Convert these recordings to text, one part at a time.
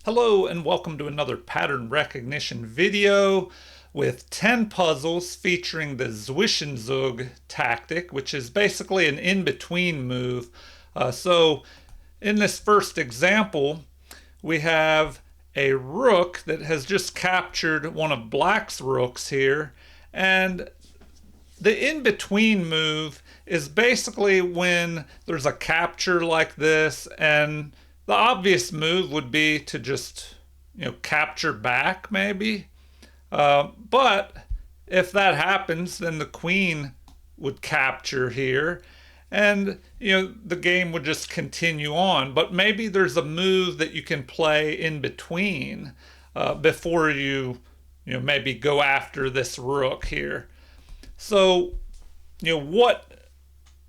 Hello and welcome to another pattern recognition video with 10 puzzles featuring the Zwischenzug tactic, which is basically an in-between move. So in this first example, we have a rook that has just captured one of black's rooks here, and the in-between move is basically when there's a capture like this, and the obvious move would be to just capture back maybe, but if that happens, then the queen would capture here, and the game would just continue on. But maybe there's a move that you can play in between before maybe go after this rook here. So, what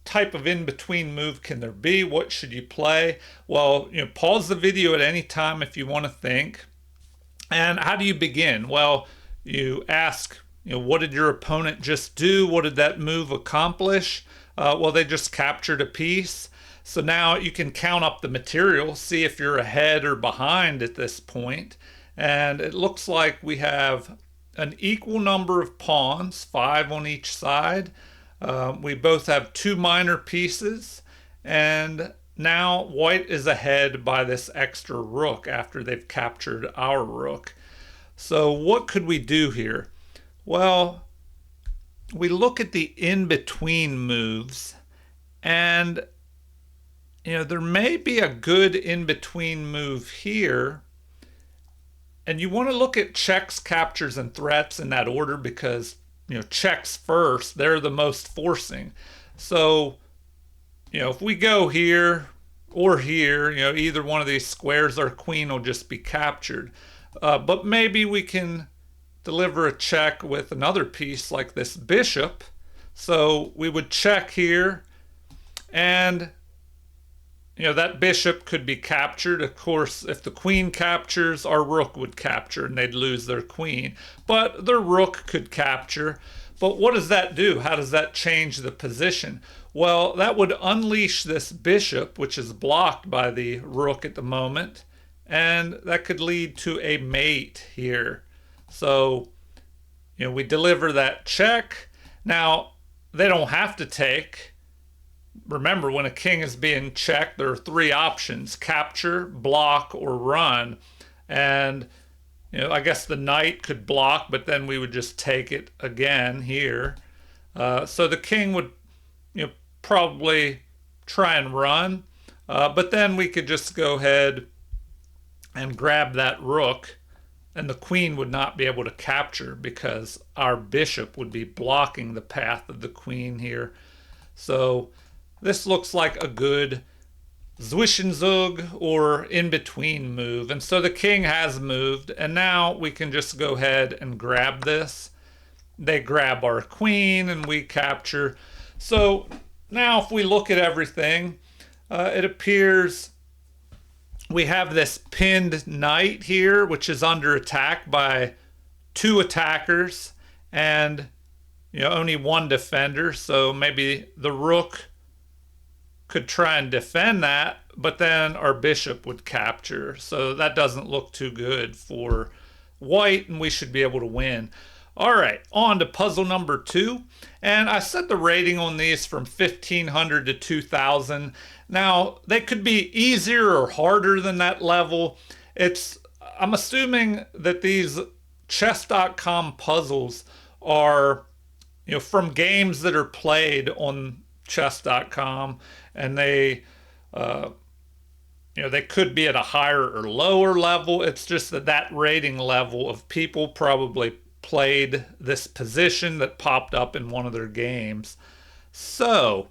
type of in-between move can there be? What should you play? Well, pause the video at any time if you want to think. And how do you begin? Well, you ask, what did your opponent just do? What did that move accomplish? Well, they just captured a piece. So now you can count up the material, see if you're ahead or behind at this point. And it looks like we have an equal number of pawns, 5 on each side. We both have 2 minor pieces, and now white is ahead by this extra rook after they've captured our rook. So what could we do here? Well, we look at the in-between moves, and there may be a good in-between move here. And you want to look at checks, captures, and threats in that order because, checks first, they're the most forcing. So, if we go here or here, either one of these squares, our queen will just be captured. But maybe we can deliver a check with another piece like this bishop. So we would check here, and that bishop could be captured. Of course, if the queen captures, our rook would capture and they'd lose their queen. But their rook could capture. But what does that do? How does that change the position? Well, that would unleash this bishop, which is blocked by the rook at the moment. And that could lead to a mate here. So, we deliver that check. Now, they don't have to take. Remember, when a king is being checked, there are 3 options: capture, block, or run. And, I guess the knight could block, but then we would just take it again here. So the king would, probably try and run. But then we could just go ahead and grab that rook, and the queen would not be able to capture because our bishop would be blocking the path of the queen here. So this looks like a good Zwischenzug or in-between move. And so the king has moved, and now we can just go ahead and grab this. They grab our queen and we capture. So now if we look at everything, it appears we have this pinned knight here, which is under attack by 2 attackers and only 1 defender. So maybe the rook could try and defend that, but then our bishop would capture. So that doesn't look too good for white, and we should be able to win. All right, on to puzzle number 2. And I set the rating on these from 1500 to 2000. Now, they could be easier or harder than that level. I'm assuming that these chess.com puzzles are from games that are played on chess.com, and they could be at a higher or lower level. It's just that rating level of people probably played this position that popped up in one of their games. So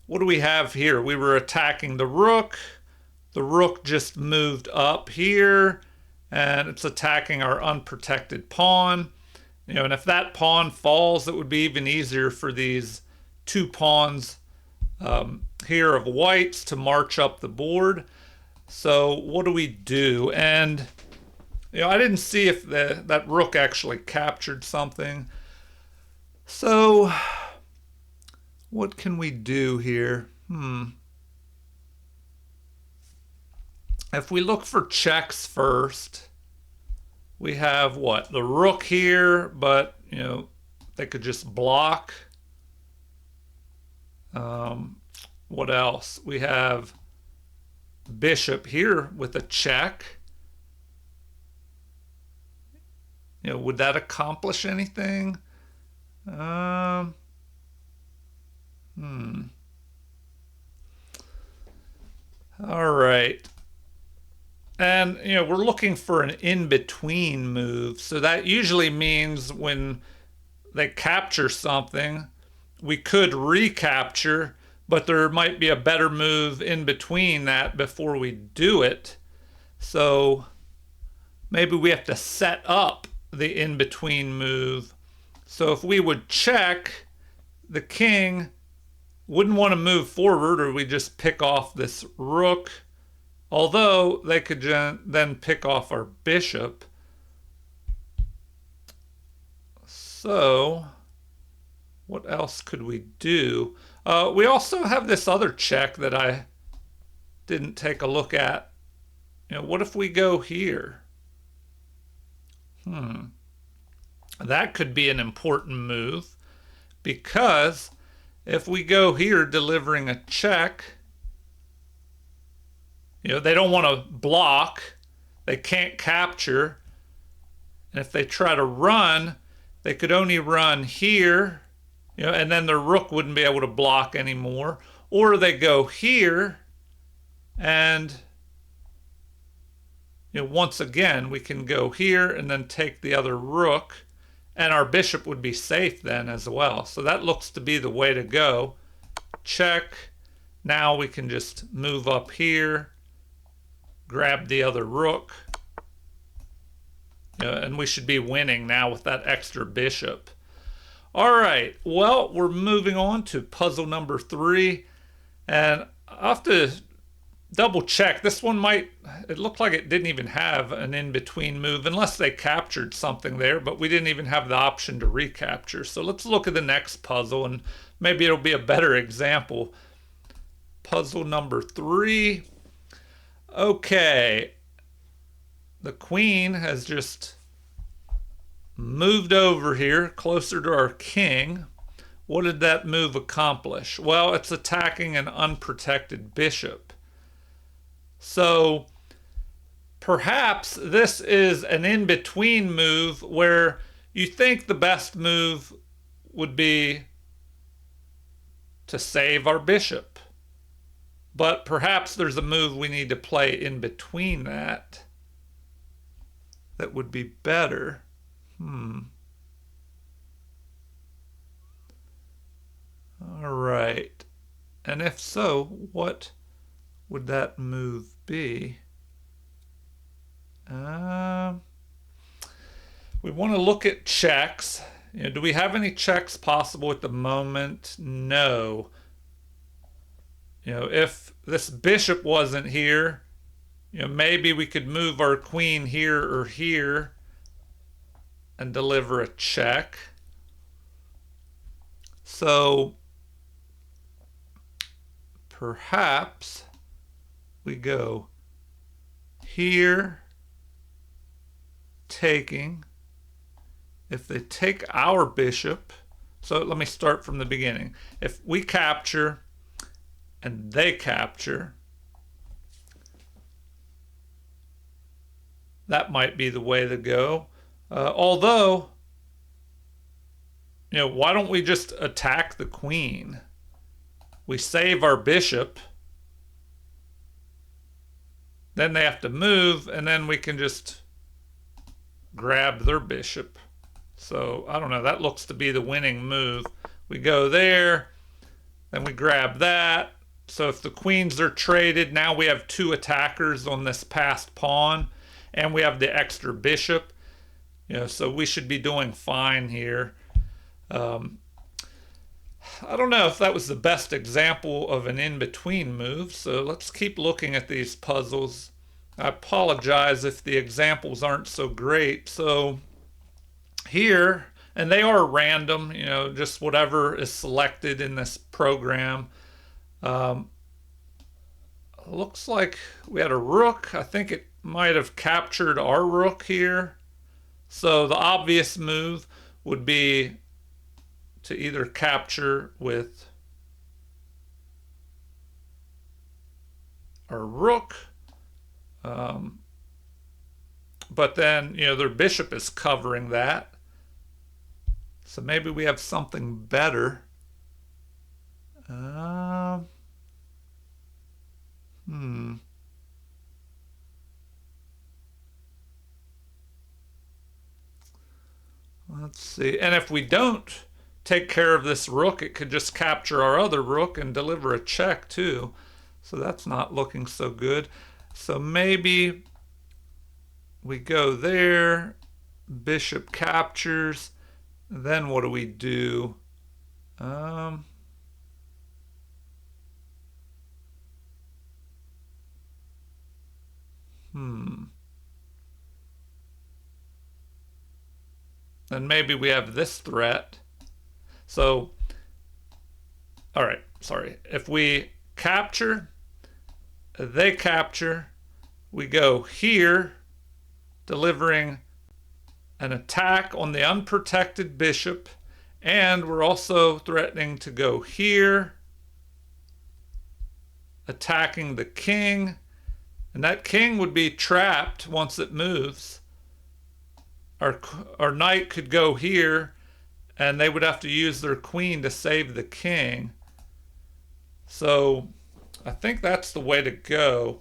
what do we have here? We were attacking the rook. The rook just moved up here, and it's attacking our unprotected pawn. And if that pawn falls, it would be even easier for these 2 pawns here of whites to march up the board. So what do we do? And I didn't see if that rook actually captured something. So what can we do here? if we look for checks first, we have what? The rook here, but, you know, they could just block. What else? We have bishop here with a check. You know, would that accomplish anything? All right. And, you know, we're looking for an in-between move. So that usually means when they capture something, we could recapture, but there might be a better move in between that before we do it. So maybe we have to set up the in-between move. So if we would check, the king wouldn't want to move forward, or we just pick off this rook. Although they could then pick off our bishop. So what else could we do? We also have this other check that I didn't take a look at. You know, what if we go here? That could be an important move, because if we go here delivering a check, you know, they don't want to block. They can't capture. And if they try to run, they could only run here, you know, and then their rook wouldn't be able to block anymore. Or they go here, and, you know, once again, we can go here and then take the other rook, and our bishop would be safe then as well. So that looks to be the way to go. Check. Now we can just move up here, grab the other rook, and we should be winning now with that extra bishop. All right, well, we're moving on to puzzle number 3, and I'll have to double check. This one it looked like it didn't even have an in-between move, unless they captured something there, but we didn't even have the option to recapture. So let's look at the next puzzle, and maybe it'll be a better example. Puzzle number 3. Okay, the queen has just moved over here closer to our king. What did that move accomplish? Well, it's attacking an unprotected bishop. So perhaps this is an in-between move where you think the best move would be to save our bishop. But perhaps there's a move we need to play in between that would be better. All right. And if so, what would that move be? We want to look at checks. You know, do we have any checks possible at the moment? No. You know, if this bishop wasn't here, you know, maybe we could move our queen here or here and deliver a check. So perhaps we go here, taking. If they take our bishop, so let me start from the beginning. If we capture and they capture, that might be the way to go. Although, you know, why don't we just attack the queen? We save our bishop, then they have to move, and then we can just grab their bishop. So I don't know, that looks to be the winning move. We go there, then we grab that. So if the queens are traded, now we have 2 attackers on this passed pawn, and we have the extra bishop. You know, so we should be doing fine here. I don't know if that was the best example of an in-between move, so let's keep looking at these puzzles. I apologize if the examples aren't so great. So here, and they are random, you know, just whatever is selected in this program. looks like we had a rook. I think it might have captured our rook here. So the obvious move would be to either capture with our rook, but then, their bishop is covering that. So maybe we have something better. Let's see. And if we don't take care of this rook, it could just capture our other rook and deliver a check too. So that's not looking so good. So maybe we go there, bishop captures, then what do we do? Then maybe we have this threat. So, all right, sorry. If we capture, they capture, we go here, delivering an attack on the unprotected bishop, and we're also threatening to go here, attacking the king, and that king would be trapped once it moves. Our knight could go here, and they would have to use their queen to save the king. So I think that's the way to go.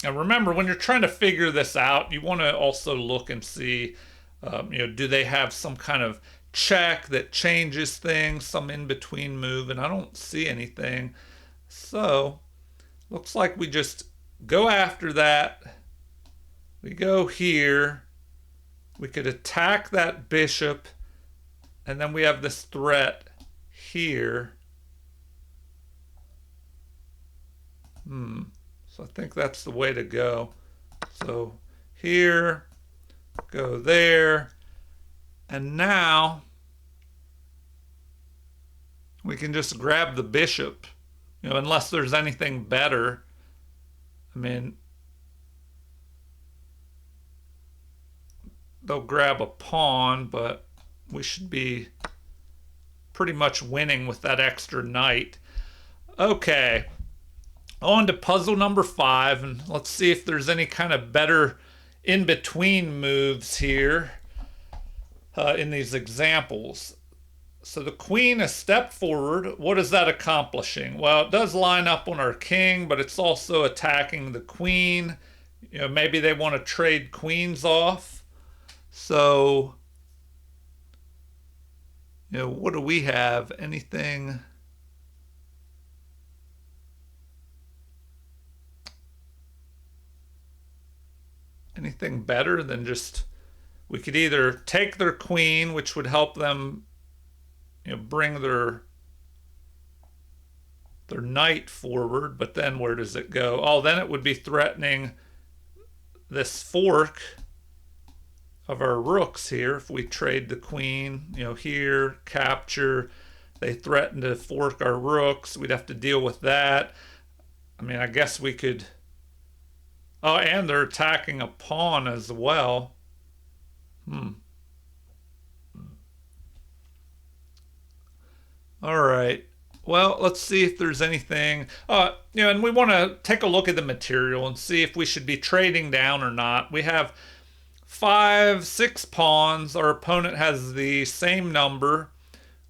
And remember, when you're trying to figure this out, you want to also look and see, do they have some kind of check that changes things, some in-between move, and I don't see anything. So looks like we just go after that. We go here. We could attack that bishop, and then we have this threat here. So I think that's the way to go. So here, go there, and now we can just grab the bishop, unless there's anything better. I mean, they'll grab a pawn, but we should be pretty much winning with that extra knight. Okay, on to puzzle number 5, and let's see if there's any kind of better in-between moves here in these examples. So the queen a step forward. What is that accomplishing? Well, it does line up on our king, but it's also attacking the queen. Maybe they want to trade queens off. So, what do we have? Anything? Anything better than just, we could either take their queen, which would help them, bring their knight forward, but then where does it go? Oh, then it would be threatening this fork of our rooks here. If we trade the queen, here, capture, they threaten to fork our rooks. We'd have to deal with that. I mean, I guess we could... Oh, and they're attacking a pawn as well. All right. Well, let's see if there's anything. And we want to take a look at the material and see if we should be trading down or not. We have 5, 6 pawns. Our opponent has the same number.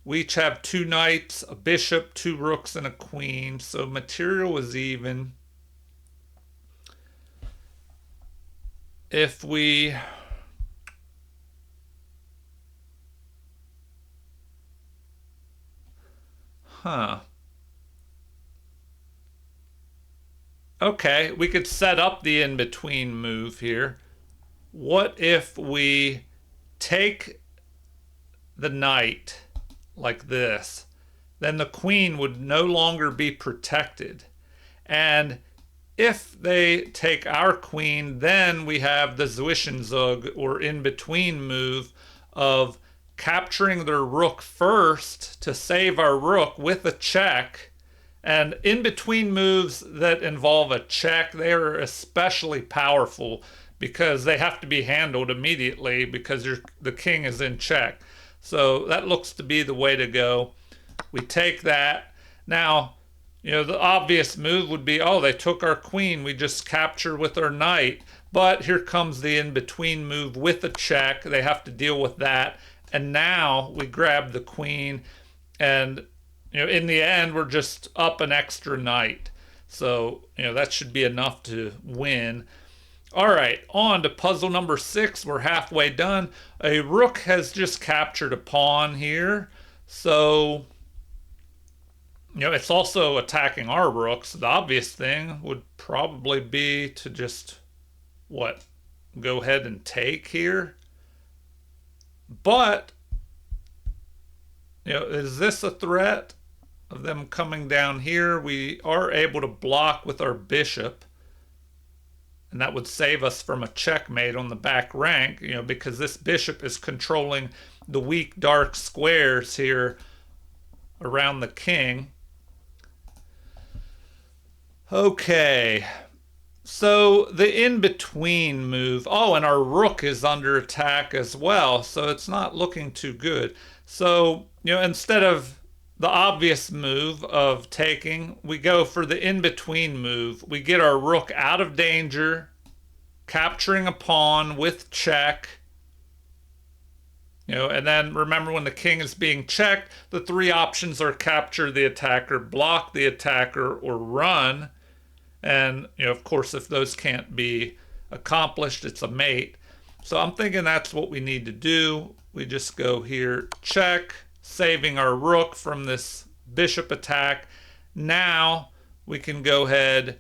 We each have 2 knights, a bishop, 2 rooks, and a queen. So material is even. If we... Okay, we could set up the in-between move here. What if we take the knight like this? Then the queen would no longer be protected. And if they take our queen, then we have the Zwischenzug, or in-between move, of capturing their rook first to save our rook with a check, And in between moves that involve a check, they are especially powerful because they have to be handled immediately because the king is in check. So that looks to be the way to go. We take that. Now, the obvious move would be, oh, they took our queen. We just capture with our knight. But here comes the in-between move with a check. They have to deal with that. And now we grab the queen. And, in the end, we're just up an extra knight. So, that should be enough to win. All right, on to puzzle number 6. We're halfway done. A rook has just captured a pawn here. So, it's also attacking our rooks. The obvious thing would probably be to just, go ahead and take here. But, is this a threat of them coming down here? We are able to block with our bishop. And that would save us from a checkmate on the back rank, because this bishop is controlling the weak dark squares here around the king. Okay, so the in-between move. Oh, and our rook is under attack as well, so it's not looking too good. So, instead of the obvious move of taking, we go for the in-between move. We get our rook out of danger, capturing a pawn with check. And then remember, when the king is being checked, the 3 options are capture the attacker, block the attacker, or run. And, of course, if those can't be accomplished, it's a mate. So I'm thinking that's what we need to do. We just go here, check, saving our rook from this bishop attack. Now we can go ahead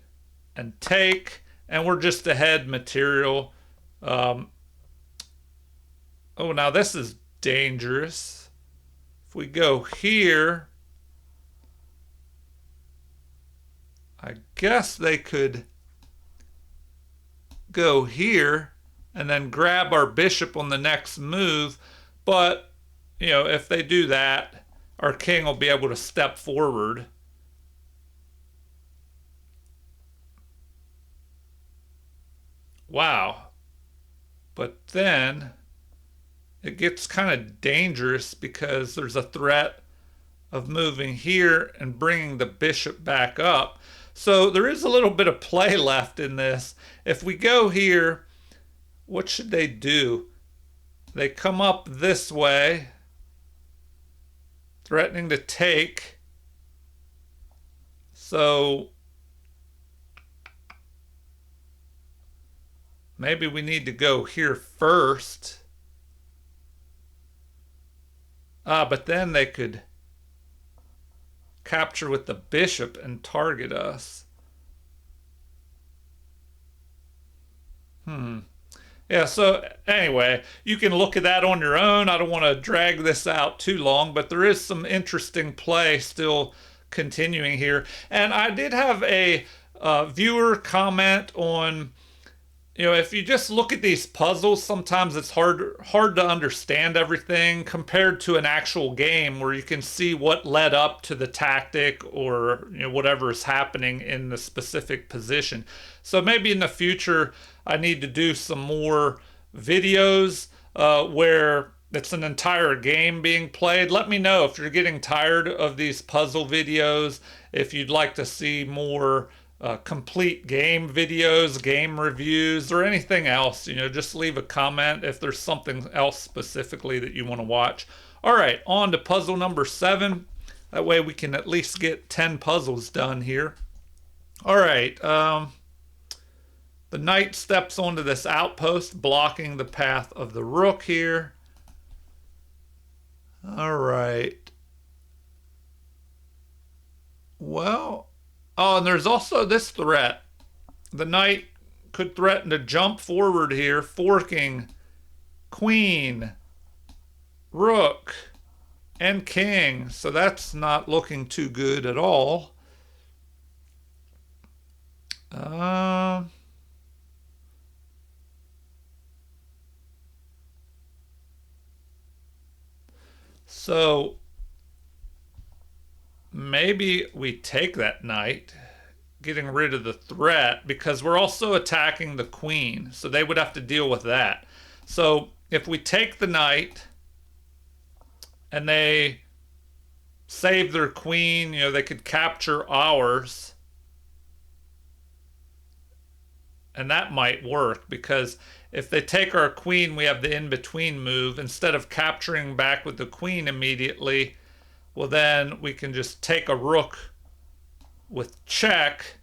and take, and we're just ahead material. Oh, now this is dangerous. If we go here, I guess they could go here and then grab our bishop on the next move. But, if they do that, our king will be able to step forward. Wow. But then it gets kind of dangerous because there's a threat of moving here and bringing the bishop back up. So there is a little bit of play left in this. If we go here, what should they do? They come up this way, threatening to take. So maybe we need to go here first. But then they could capture with the bishop and target us. Yeah, so anyway, you can look at that on your own. I don't want to drag this out too long, but there is some interesting play still continuing here. And I did have a viewer comment on, if you just look at these puzzles, sometimes it's hard to understand everything compared to an actual game where you can see what led up to the tactic or whatever is happening in the specific position. So maybe in the future I need to do some more videos where it's an entire game being played. Let me know if you're getting tired of these puzzle videos, if you'd like to see more complete game videos, game reviews, or anything else. Just leave a comment if there's something else specifically that you want to watch. All right, on to puzzle number 7. That way we can at least get 10 puzzles done here. All right, the knight steps onto this outpost, blocking the path of the rook here. All right. Well, oh, and there's also this threat. The knight could threaten to jump forward here, forking queen, rook, and king. So that's not looking too good at all. So maybe we take that knight, getting rid of the threat, because we're also attacking the queen, so they would have to deal with that. So if we take the knight and they save their queen, they could capture ours, and that might work, because if they take our queen, we have the in-between move. Instead of capturing back with the queen immediately, well, then we can just take a rook with check.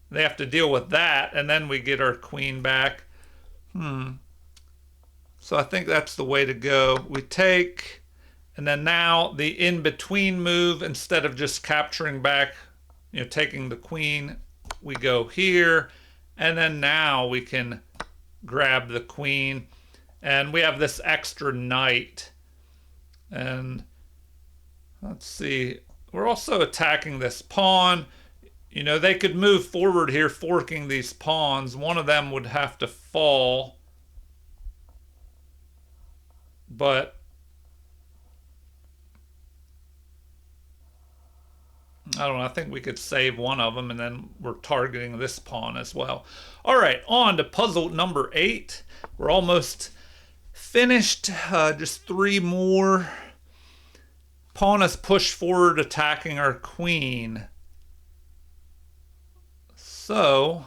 They have to deal with that, and then we get our queen back. So I think that's the way to go. We take, and then now the in-between move, instead of just capturing back, taking the queen, we go here, and then now we can grab the queen, and we have this extra knight. And let's see, we're also attacking this pawn. They could move forward here, forking these pawns. One of them would have to fall, but I don't know, I think we could save one of them, and then we're targeting this pawn as well. All right, on to puzzle number 8. We're almost finished, just 3 more. Pawn is pushed forward, attacking our queen. So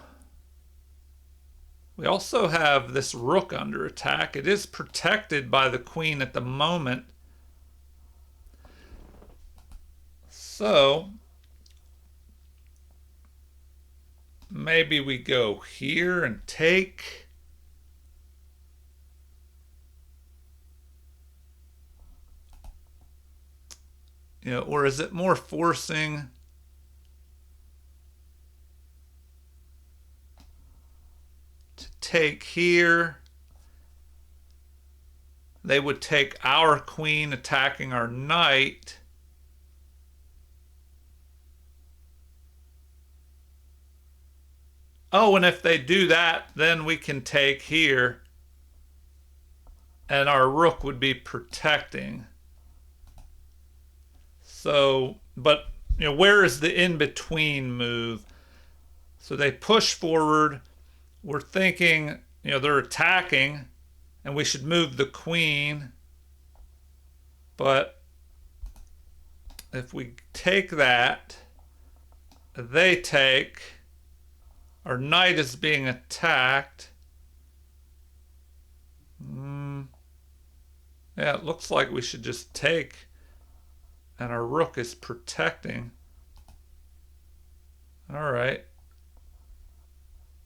we also have this rook under attack. It is protected by the queen at the moment. So maybe we go here and take. Or is it more forcing? To take here. They would take our queen, attacking our knight. Oh, and if they do that, then we can take here, and our rook would be protecting. So, but, where is the in-between move? So they push forward. We're thinking, they're attacking, and we should move the queen. But if we take that, they take. Our knight is being attacked. Yeah, it looks like we should just take, and our rook is protecting. All right.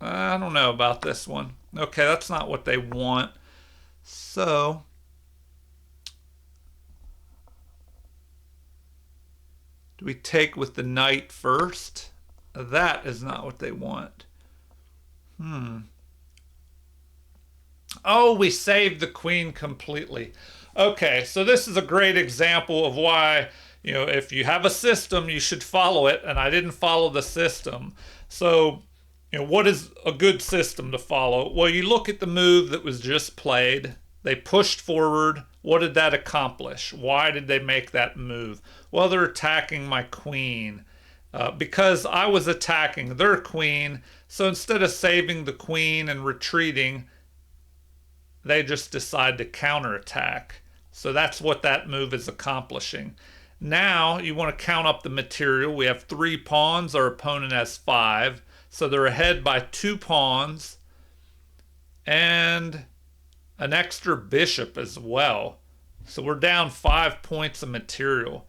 I don't know about this one. Okay, that's not what they want. So do we take with the knight first? That is not what they want. Oh, we saved the queen completely. Okay, so this is a great example of why, if you have a system, you should follow it, and I didn't follow the system. So, what is a good system to follow? Well, you look at the move that was just played. They pushed forward. What did that accomplish? Why did they make that move? Well, they're attacking my queen. Because I was attacking their queen, so instead of saving the queen and retreating, they just decide to counterattack. So that's what that move is accomplishing. Now you want to count up the material. We have 3 pawns. Our opponent has 5. So they're ahead by 2 pawns and an extra bishop as well. So we're down 5 points of material.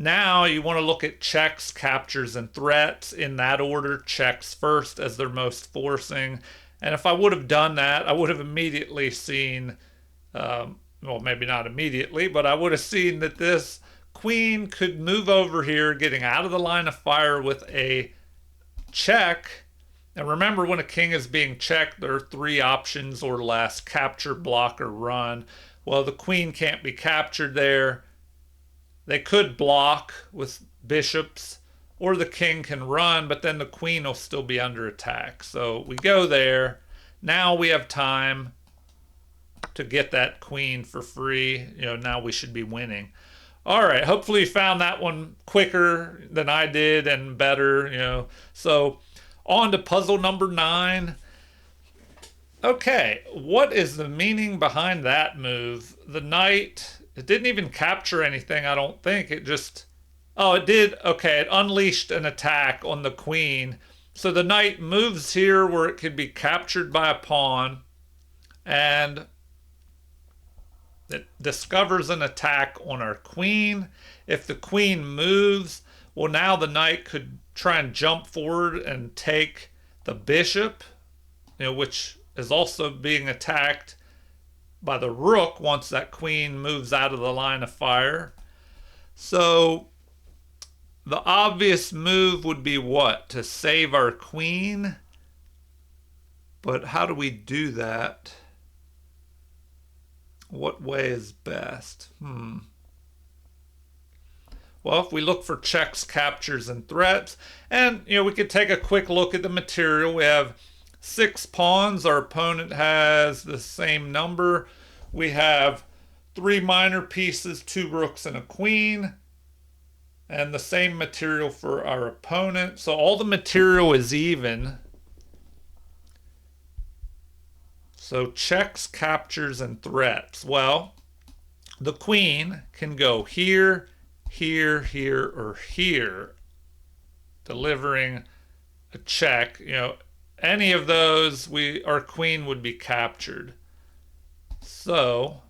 Now you want to look at checks, captures, and threats in that order. Checks first as they're most forcing. And if I would have done that, I would have immediately seen, well, maybe not immediately, but I would have seen that this queen could move over here, getting out of the line of fire with a check. And remember, when a king is being checked, there are 3 options or less: capture, block, or run. Well, the queen can't be captured there. They could block with bishops, or the king can run, but then the queen will still be under attack. So we go there. Now we have time to get that queen for free. Now we should be winning. All right, hopefully you found that one quicker than I did and better. So on to puzzle number 9. Okay, what is the meaning behind that move? The knight, it didn't even capture anything, I don't think. It just, oh, it did. Okay, it unleashed an attack on the queen. So the knight moves here where it could be captured by a pawn, and it discovers an attack on our queen. If the queen moves, well, now the knight could try and jump forward and take the bishop, which is also being attacked by the rook once that queen moves out of the line of fire. So the obvious move would be what? To save our queen. But how do we do that? What way is best? Well, if we look for checks, captures, and threats, and we could take a quick look at the material. We have 6 pawns. Our opponent has the same number. We have 3 minor pieces, 2 rooks, and a queen. And the same material for our opponent. So all the material is even. So checks, captures, and threats. Well, the queen can go here, here, here, or here, delivering a check. Any of those, our queen would be captured. So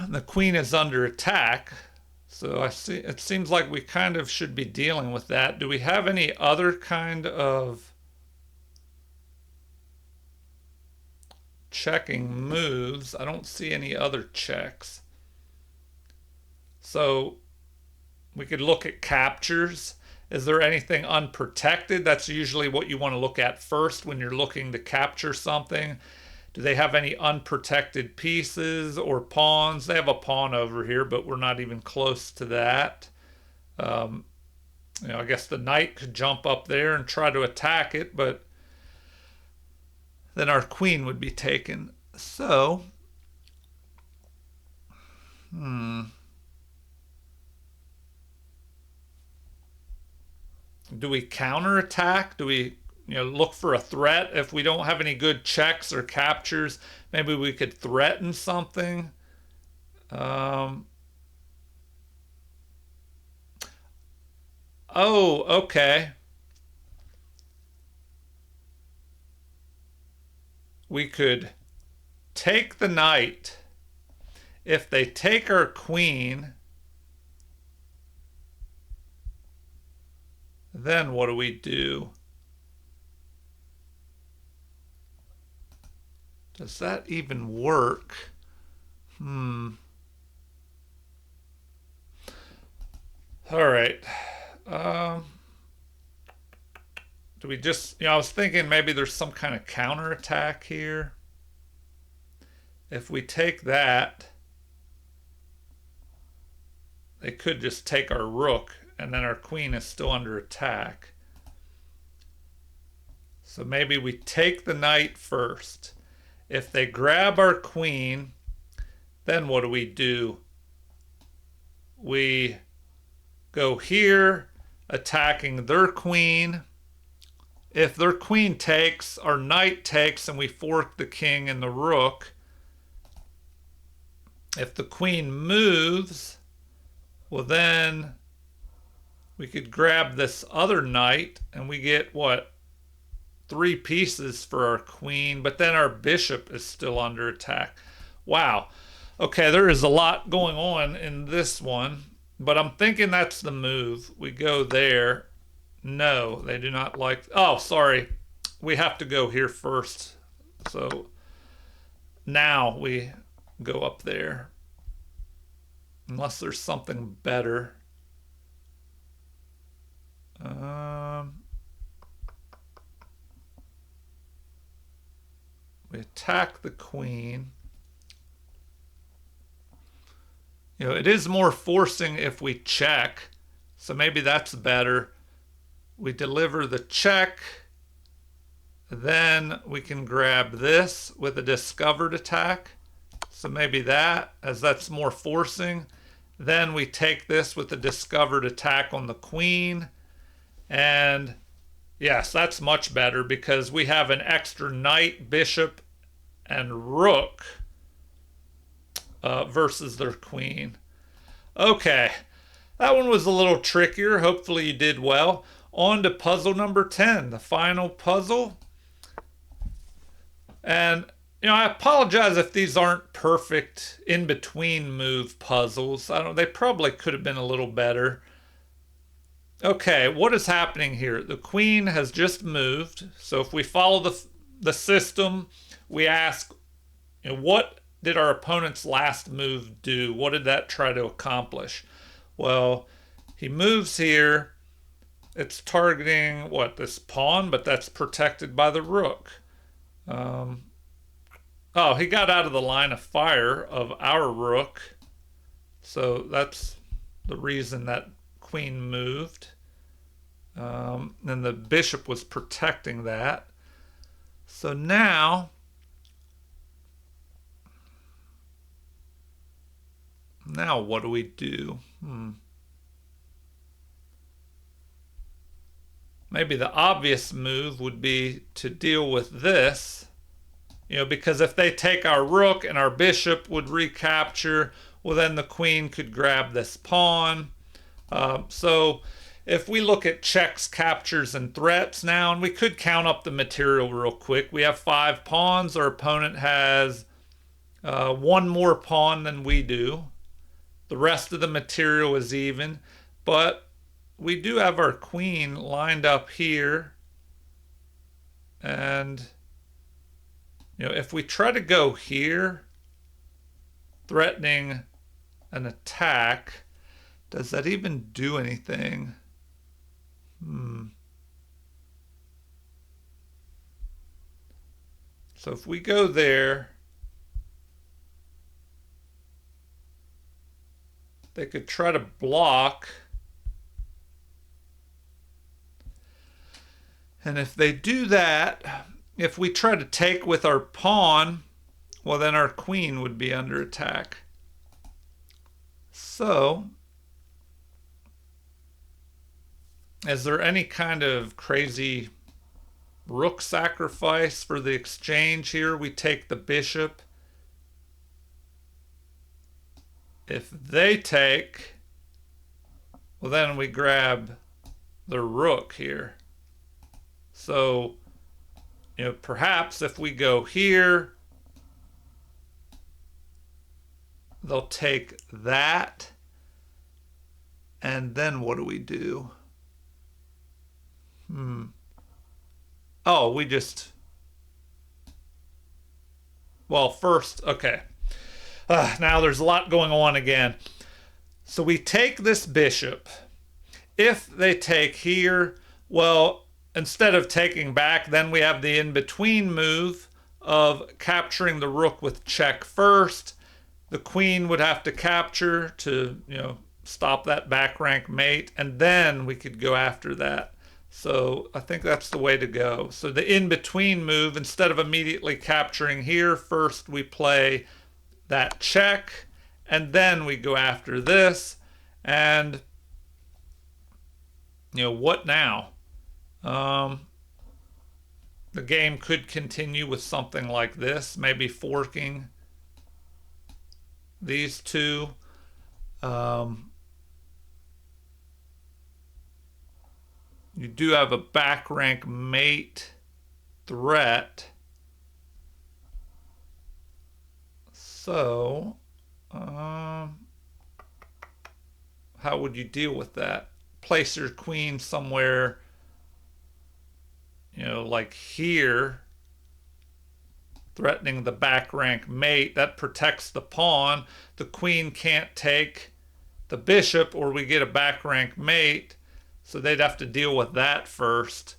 the queen is under attack. So it seems like we kind of should be dealing with that. Do we have any other kind of checking moves? I don't see any other checks. So we could look at captures. Is there anything unprotected? That's usually what you want to look at first when you're looking to capture something. Do they have any unprotected pieces or pawns? They have a pawn over here, but we're not even close to that. I guess the knight could jump up there and try to attack it, but then our queen would be taken. So, do we counterattack? Do we look for a threat? If we don't have any good checks or captures, maybe we could threaten something. Oh, okay. We could take the knight. If they take our queen, then what do we do? Does that even work? All right. Do we just, I was thinking maybe there's some kind of counterattack here. If we take that, they could just take our rook, and then our queen is still under attack. So maybe we take the knight first. If they grab our queen, then what do? We go here, attacking their queen. If their queen takes, our knight takes, and we fork the king and the rook. If the queen moves, well, then we could grab this other knight, and we get, what, 3 pieces for our queen, but then our bishop is still under attack. Wow. Okay, there is a lot going on in this one, but I'm thinking that's the move. We go there. No, they do not like... Oh, sorry. We have to go here first. So now we go up there. Unless there's something better. We attack the queen. It is more forcing if we check. So maybe that's better. We deliver the check. Then we can grab this with a discovered attack. So maybe that, as that's more forcing. Then we take this with the discovered attack on the queen. And yes, that's much better because we have an extra knight, bishop, and rook versus their queen. Okay, that one was a little trickier. Hopefully you did well. On to puzzle number 10, the final puzzle. And, I apologize if these aren't perfect in-between move puzzles. They probably could have been a little better. Okay, what is happening here? The queen has just moved. So if we follow the system, we ask, what did our opponent's last move do? What did that try to accomplish? Well, he moves here. It's targeting, this pawn, but that's protected by the rook. He got out of the line of fire of our rook. So that's the reason that queen moved. And the bishop was protecting that. So now what do we do? Maybe the obvious move would be to deal with this, because if they take our rook and our bishop would recapture, well, then the queen could grab this pawn. So if we look at checks, captures, and threats now, and we could count up the material real quick. We have 5 pawns. Our opponent has 1 more pawn than we do. The rest of the material is even, but we do have our queen lined up here. And, if we try to go here, threatening an attack, does that even do anything? So if we go there, they could try to block. And if they do that, if we try to take with our pawn, well, then our queen would be under attack. So, is there any kind of crazy rook sacrifice for the exchange here? We take the bishop. If they take, well, then we grab the rook here. So, perhaps if we go here, they'll take that. And then what do we do? Oh, we just... Well, first, okay. Now there's a lot going on again. So we take this bishop. If they take here, well, instead of taking back, then we have the in-between move of capturing the rook with check first. The queen would have to capture to, stop that back rank mate, and then we could go after that. So I think that's the way to go. So the in-between move, instead of immediately capturing here, first we play that check, and then we go after this. And, what now? The game could continue with something like this, maybe forking these two. You do have a back rank mate threat. So, how would you deal with that? Place your queen somewhere, like here, threatening the back rank mate. That protects the pawn. The queen can't take the bishop, or we get a back rank mate. So they'd have to deal with that first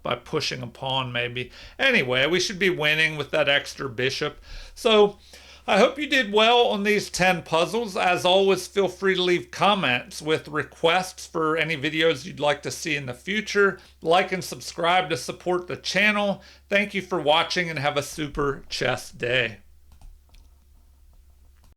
by pushing a pawn maybe. Anyway, we should be winning with that extra bishop. So I hope you did well on these 10 puzzles. As always, feel free to leave comments with requests for any videos you'd like to see in the future. Like and subscribe to support the channel. Thank you for watching and have a super chess day.